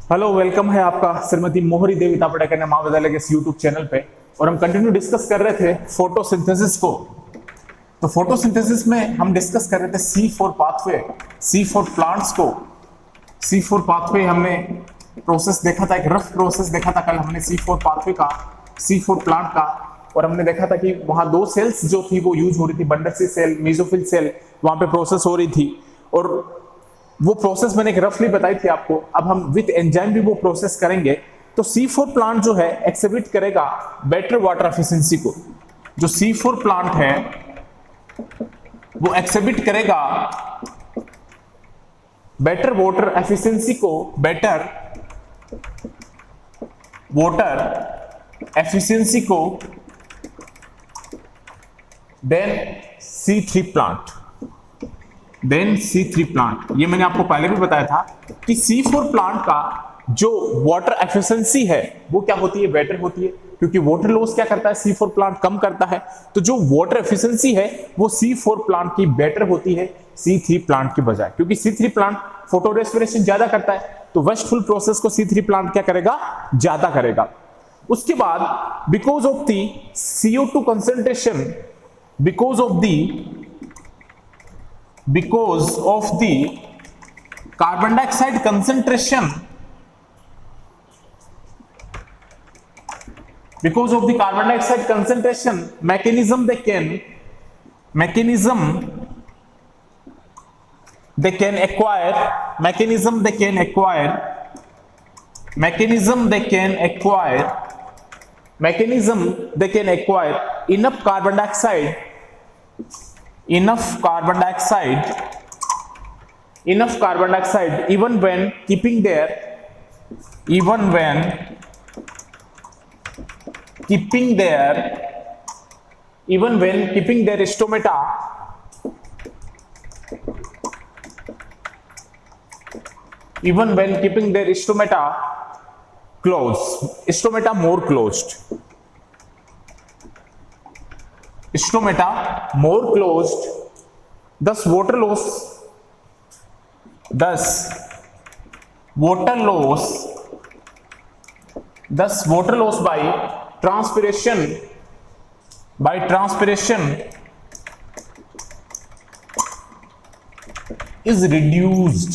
Hello, welcome है आपका श्रीमती मोहरी देवी तापड़े कन्या महाविद्यालय के इस यूट्यूब चैनल पे। और हम कंटिन्यू डिस्कस कर रहे थे फोटोसिंथेसिस को। तो फोटोसिंथेसिस में हम डिस्कस कर रहे थे C4 पाथवे, C4 प्लांट्स को। C4 पाथवे हमने प्रोसेस देखा था, एक रफ प्रोसेस देखा था कल हमने C4 पाथवे का, C4 प्लांट का। और हमने देखा था कि वहां दो सेल्स जो थी वो यूज हो रही थी, बंडलसी सेल, मेसोफिल सेल, वहां पे प्रोसेस हो रही थी। और वो प्रोसेस मैंने एक रफली बताई थी आपको। अब हम विद एंजाइम भी वो प्रोसेस करेंगे। तो C4 प्लांट जो है एक्सिबिट करेगा बेटर वाटर एफिशिएंसी को। जो C4 प्लांट है वो एक्सिबिट करेगा बेटर वाटर एफिशिएंसी को, बेटर वाटर एफिशिएंसी को than C3 plant, than C3 plant. ये मैंने आपको पहले भी बताया था कि C4 प्लांट का जो वाटर एफिशिएंसी है वो क्या होती है, बेटर होती है, क्योंकि वाटर लॉस क्या करता है, C4 प्लांट कम करता है। तो जो वाटर एफिशिएंसी है वो C4 प्लांट की बेटर होती है C3 प्लांट के बजाय, क्योंकि C3 प्लांट फोटो रेस्पिरेशन ज्यादा करता है। तो वेस्टफुल प्रोसेस को C3 प्लांट क्या करेगा, ज्यादा करेगा। उसके बाद because of the CO2 concentration, because of the carbon dioxide concentration, because of the carbon dioxide concentration mechanism they can acquire enough carbon dioxide even when keeping their stomata closed, stomata more closed, thus water loss by transpiration is reduced।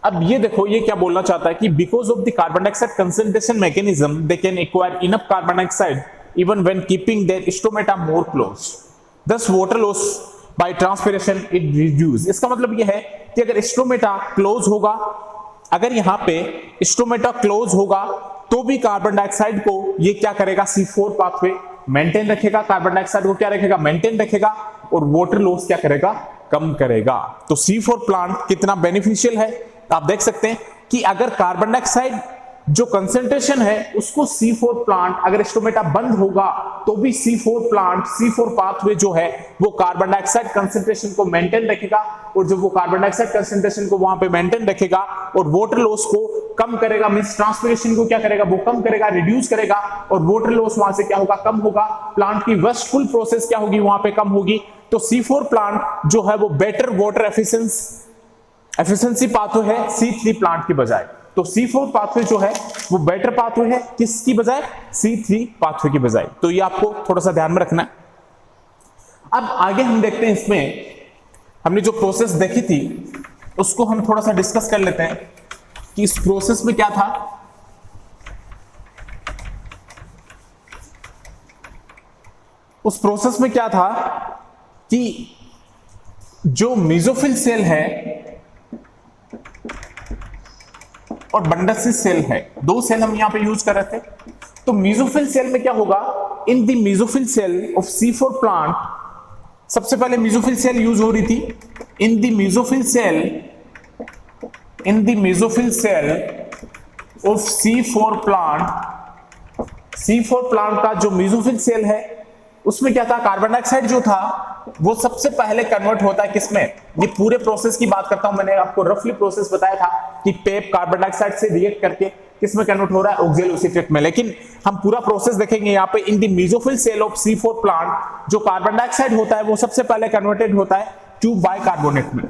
अब ये देखो, ये क्या बोलना चाहता है कि because of the carbon dioxide concentration mechanism they can acquire enough carbon dioxide even when keeping their stomata more closed, thus water loss by transpiration it reduce। इसका मतलब यह है कि अगर स्टोमेटा क्लोज होगा, अगर यहां पे स्टोमेटा क्लोज होगा तो भी कार्बन डाइऑक्साइड को ये क्या करेगा, C4 पाथवे मेंटेन रखेगा, कार्बन डाइऑक्साइड को क्या रखेगा, मेंटेन रखेगा, और वाटर लॉस क्या करेगा, कम करेगा। तो C4 प्लांट कितना बेनिफिशियल है आप देख सकते हैं कि अगर कार्बन डाइऑक्साइड जो कंसेंट्रेशन है उसको C4 प्लांट, अगर स्टोमेटा बंद होगा तो भी C4 प्लांट, C4 पाथवे जो है वो कार्बन डाइऑक्साइड कंसेंट्रेशन को मेंटेन रखेगा, और जब वो कार्बन डाइऑक्साइड कंसेंट्रेशन को वहां पे मेंटेन रखेगा और वाटर लॉस को कम करेगा, मींस ट्रांसपिरेशन को क्या करेगा, वो कम करेगा, रिड्यूस करेगा, और वाटर लॉस वहां से क्या होगा, कम होगा। प्लांट की वेस्टफुल प्रोसेस क्या होगी, वहां पे कम होगी। तो C4 प्लांट जो है वो बेटर वाटर एफिशिएंसी पाथवे है C3 प्लांट के बजाय। तो C4 पाथवे जो है वो बेटर पाथवे है किसकी बजाय, C3 पाथवे की बजाय। तो ये आपको थोड़ा सा ध्यान में रखना है। अब आगे हम देखते हैं, इसमें हमने जो प्रोसेस देखी थी उसको हम थोड़ा सा डिस्कस कर लेते हैं कि इस प्रोसेस में क्या था। उस प्रोसेस में क्या था कि जो मेसोफिल सेल है और बंडलसी सेल है, दो सेल हम यहां पे यूज कर रहे थे। तो मेसोफिल सेल में क्या होगा, in the mesophyll cell of C4 plant, सबसे पहले मेसोफिल सेल यूज हो रही थी। In the mesophyll cell of C4 plant का जो मेसोफिल सेल है उसमें क्या था, कार्बन डाइऑक्साइड जो था वो सबसे पहले कन्वर्ट होता है किसमें, ये पूरे प्रोसेस की बात करता हूं, मैंने आपको रफली प्रोसेस बताया था कि पेप कार्बन डाइऑक्साइड से रिएक्ट करके किसमें कन्वर्ट हो रहा है, ऑक्सैलोएसिटेट में। लेकिन हम पूरा प्रोसेस देखेंगे यहाँ पे। In the mesophyll cell of C4 plant जो कार्बन डाइऑक्साइड होता है वो सबसे पहले कन्वर्टेड होता है ट्यूब बाइकार्बोनेट में।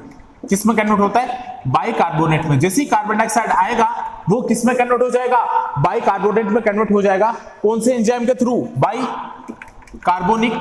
किसमें कन्वर्ट होता है? बाइकार्बोनेट में। जैसे ही कार्बन डाइऑक्साइड आएगा वो किसमें कन्वर्ट हो जाएगा? बाइकार्बोनेट में कन्वर्ट हो जाएगा। कौन से एंजाइम के through? By carbonic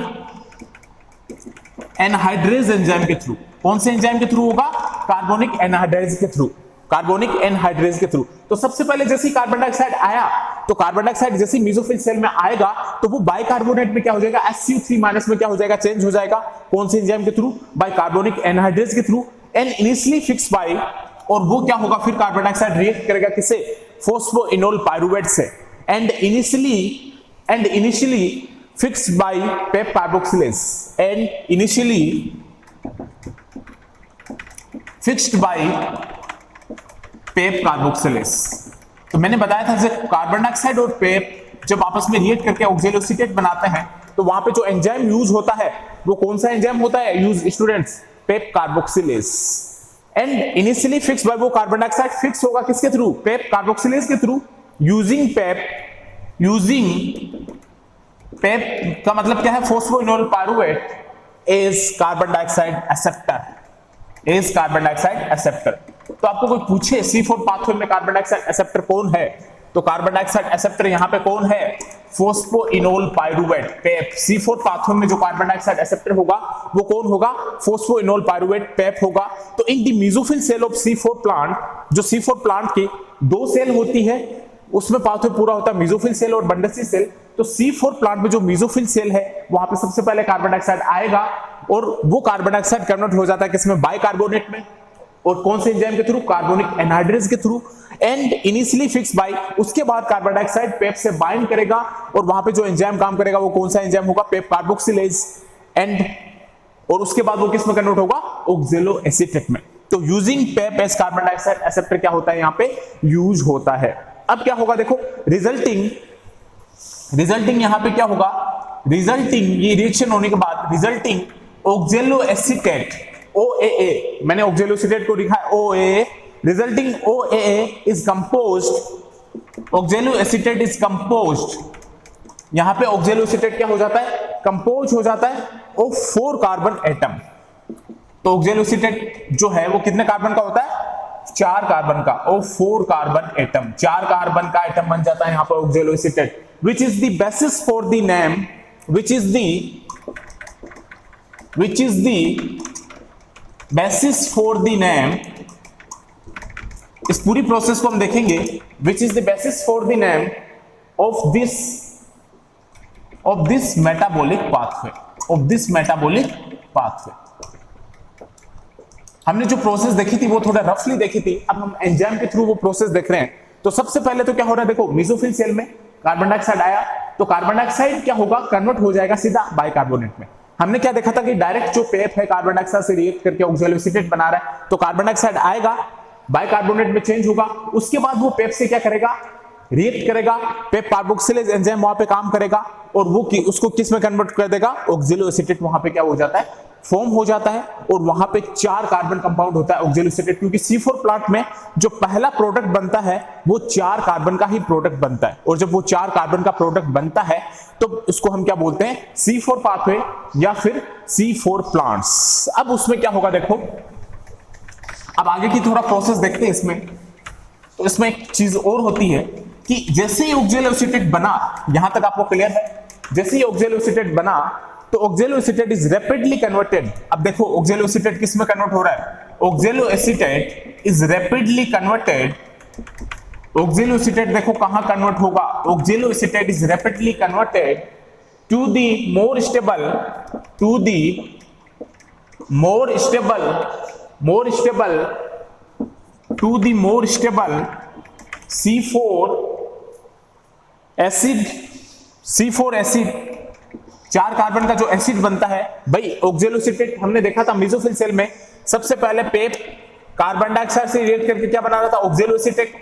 anhydrase enzyme के थ्रू। कौन से एंजाइम के थ्रू होगा? कार्बोनिक एनहाइड्रेज के थ्रू। कार्बोनिक एनहाइड्रेज के थ्रू। तो सबसे पहले जैसे ही कार्बन डाइऑक्साइड आया, तो कार्बन डाइऑक्साइड जैसे ही मेसोफिल सेल में आएगा तो वो बाइकार्बोनेट में क्या हो जाएगा? SU3- में क्या हो जाएगा? चेंज हो जाएगा। कौन से एंजाइम के थ्रू? बाय कार्बोनिक एनहाइड्रेज के through. And initially fix bye, और वो क्या होगा फिर? कार्बन डाइऑक्साइड रिएक्ट करेगा किससे? फोस्फोइनोल पाइरुवेट से। And initially fixed by Pep carboxylase. And initially fixed by PEP carboxylase. तो मैंने बताया था जब कार्बन डाइऑक्साइड और पेप जब आपस में रिएक्ट करके ऑक्जेलोसिटेट बनाते हैं तो वहां पे जो एंजाइम यूज होता है वो कौन सा एंजाइम होता है? Use students, PEP carboxylase. And initially fix by, वो कार्बन डाइऑक्साइड फिक्स होगा किसके थ्रू? पेप कार्बोक्सिलेज के थ्रू। यूजिंग पेप का मतलब क्या है? Phosphoenol pyruvate as carbon dioxide acceptor. As carbon dioxide acceptor. तो आपको कोई पूछे C4 पाथवे में कार्बन डाइऑक्साइड एक्सेप्टर कौन है, तो कार्बन डाइऑक्साइड एक्सेप्टर यहां पे कौन है? फोस्फोइनोल पाइरुवेट पेप। C4 पाथवे में जो कार्बन डाइऑक्साइड एक्सेप्टर होगा वो कौन होगा? फोस्फोइनोल पाइरुवेट पेप होगा। तो in the mesophyll cell of C4 plant, जो C4 प्लांट की 2 सेल होती है उसमें पाथवे पूरा होता है मेसोफिल सेल और बंडसी सेल। तो C4 प्लांट में जो मेसोफिल सेल है वहां पे सबसे पहले कार्बन डाइऑक्साइड आएगा और वो कार्बन डाइऑक्साइड कन्वर्ट हो जाता है किसमें? बाइकार्बोनेट में। और कौन से एंजाइम के थ्रू? कार्बोनिक एनहाइड्रेज के through. And initially fix bye, उसके बाद कार्बन डाइऑक्साइड पेप से बाइंड करेगा और वहां पे जो एंजाइम काम करेगा वो कौन सा एंजाइम होगा? पेप कार्बोक्सिलेज। एंड और उसके बाद वो किसमें कन्वर्ट होगा? ऑक्जेलो एसीटेट में। तो यूजिंग पेप एज कार्बन डाइऑक्साइड एक्सेप्टर क्या होता है? यहां पे यूज होता है। अब क्या होगा देखो, रिजल्टिंग यहां पे क्या होगा? रिजल्टिंग ये रिएक्शन होने के बाद रिजल्टिंग ऑक्जेलो एसीटेट OAA, मैंने ऑक्जेलोसिटेट को लिखा है OAA। Resulting OAA is composed, ऑक्जेलो acetate is composed, यहां पे ऑक्जेलोसिटेट क्या हो जाता है? कंपोज हो जाता है ऑफ 4 कार्बन एटम। तो ऑक्जेलोसिटेट जो है वो कितने कार्बन का होता है? 4 कार्बन का, और 4 कार्बन एटम, 4 कार्बन का एटम बन जाता है यहां पर oxaloacetate. Which is the basis for the name, which is the basis for the name, इस पूरी प्रोसेस को हम देखेंगे। Which is the basis for the name of this metabolic pathway, of this metabolic pathway. हमने जो process देखी थी वो थोड़ा रफली देखी थी, अब हम एंजाइम के थ्रू वो प्रोसेस देख रहे हैं। तो सबसे पहले तो क्या हो रहा है देखो, मेसोफिल सेल में कार्बन डाइऑक्साइड आया तो कार्बन डाइऑक्साइड क्या होगा? कन्वर्ट हो जाएगा सीधा बाइकार्बोनेट में। हमने क्या देखा था कि डायरेक्ट जो पेप है कार्बन डाइऑक्साइड से रिएक्ट करके ऑक्जेलोसिटेट बना रहा है, तो कार्बन डाइऑक्साइड आएगा बाइकार्बोनेट में चेंज होगा, उसके बाद वो पेप से क्या करेगा? रिएक्ट करेगा, पेप कार्बोक्सिलेज एंजाइम वहां पे काम करेगा और वो उसको किस में कन्वर्ट कर देगा? ऑक्जेलोसिटेट वहां पे क्या हो जाता है? फॉर्म हो जाता है। और वहां पे 4 कार्बन कंपाउंड होता है ऑक्जेलोसिटेट, क्योंकि C4 प्लांट में जो पहला प्रोडक्ट बनता है वो 4 कार्बन का ही प्रोडक्ट बनता है। और जब वो 4 कार्बन का प्रोडक्ट बनता है तो इसको हम क्या बोलते हैं? C4 पाथवे या फिर C4 प्लांट्स। अब उसमें क्या होगा देखो, अब आगे की थोड़ा प्रोसेस देखते हैं इसमें। तो इसमें एक चीज और होती है कि जैसे ही ऑक्जेलोसिटेट बना, यहां तक आपको क्लियर है? जैसे ही ऑक्जेलोसिटेट बना तो ऑक्जेलोसिटेट इज रैपिडली कन्वर्टेड। अब देखो ऑक्जेलोसिटेट किस में कन्वर्ट हो रहा है? Oxaloacetate is rapidly converted. Oxaloacetate देखो कहां कन्वर्ट होगा? Oxaloacetate is rapidly converted to the more stable C4 acid, 4 carbon का जो एसिड बनता है भाई। ऑक्जेलोसिटेट हमने देखा था मेसोफिल सेल में, सबसे पहले पेप कार्बन डाइऑक्साइड से रिएक्ट करके क्या बना रहा था? ऑक्जेलोएसीटेट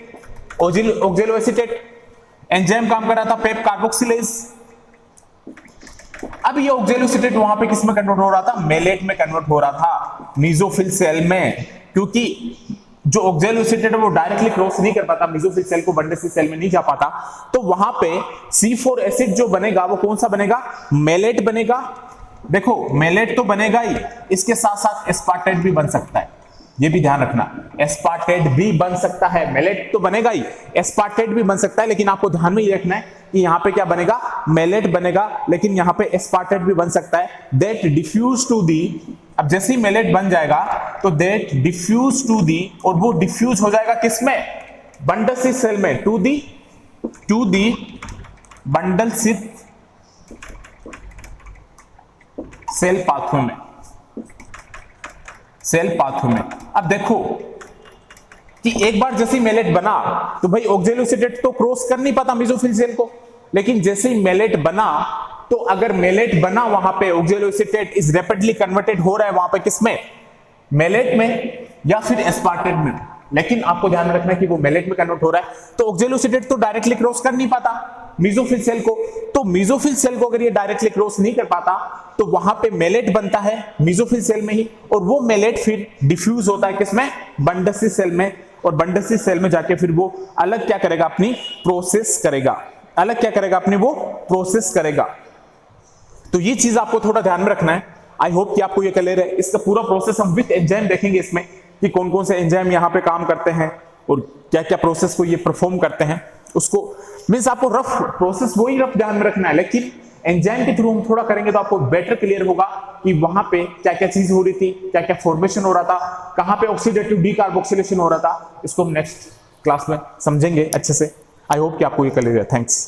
एंजाइम काम कर रहा था पेप कार्बोक्सिलेज। अब ये ऑक्जेलोसिटेट वहां पे किस में कन्वर्ट हो रहा था? मेलेट में कन्वर्ट हो रहा था मेसोफिल सेल में, क्योंकि जो ऑक्जेलोसिटेट है वो डायरेक्टली क्रॉस नहीं कर पाता मेसोफिल सेल को, बंडसी सेल में नहीं जा पाता। तो वहां पे C4 एसिड जो बनेगा वो कौन सा बनेगा? मेलेट बनेगा। देखो मेलेट तो बनेगा ही, इसके साथ साथ एस्पार्टेट भी बन सकता है। ये भी ध्यान रखना, एस्पार्टेट भी बन सकता है, मेलेट तो बनेगा ही, एस्पार्टेट भी बन सकता है, लेकिन आपको ध्यान में ये रखना है कि यहाँ पे क्या बनेगा, मेलेट बनेगा, लेकिन यहाँ पे एस्पार्टेट भी बन सकता है। दैट डिफ्यूज टू दी, अब जैसे ही मेलेट बन जाएगा तो दैट डिफ्यूज टू दी, और वो डिफ्यूज हो जाएगा किसमें, बंडल सिथ सेल में, to the bundle sheath cell pathway में, सेल पाथवे में। अब देखो कि एक बार जैसे ही मेलेट बना तो भाई ऑक्जेलोसिटेट तो क्रॉस कर नहीं पाता मेसोफिल सेल को, लेकिन जैसे ही मेलेट बना तो अगर मेलेट बना वहां पे ऑक्जेलोसिटेट इज रैपिडली कन्वर्टेड हो रहा है वहां पे किसमें, मेलेट में या फिर एस्पार्टेट में, लेकिन आपको ध्यान में रखना है कि वो मेलेट में कन्वर्ट हो रहा है, तो ऑक्जेलोसिटेट तो डायरेक्टली क्रॉस कर नहीं पाता मेसोफिल सेल को, तो मेसोफिल सेल को अगर ये डायरेक्टली क्रॉस नहीं कर पाता तो वहां पे मेलेट बनता है मेसोफिल सेल में ही, और वो मेलेट फिर डिफ्यूज होता है किसमें, बंडल सिथ सेल में, और बंडल सिथ सेल में जाके फिर वो अलग क्या करेगा, अपनी प्रोसेस करेगा, अलग क्या करेगा, अपनी वो प्रोसेस करेगा। तो ये चीज आपको थोड़ा ध्यान में रखना है। आई होप कि आपको ये क्लियर है। इसका पूरा प्रोसेस हम विद एंजाइम देखेंगे इसमें कि कौन कौन से एंजाइम यहाँ पे काम करते हैं और क्या क्या प्रोसेस को ये परफॉर्म करते हैं, उसको मीन्स आपको रफ प्रोसेस वही रफ ध्यान में रखना है, लेकिन एंजाइम के थ्रू हम थोड़ा करेंगे तो आपको बेटर क्लियर होगा कि वहां पे क्या क्या चीज हो रही थी, क्या क्या फॉर्मेशन हो रहा था, कहां पे ऑक्सीडेटिव डीकार्बोक्सिलेशन हो रहा था। इसको हम नेक्स्ट क्लास में समझेंगे अच्छे से। आई होप कि आपको ये क्लियर है। थैंक्स।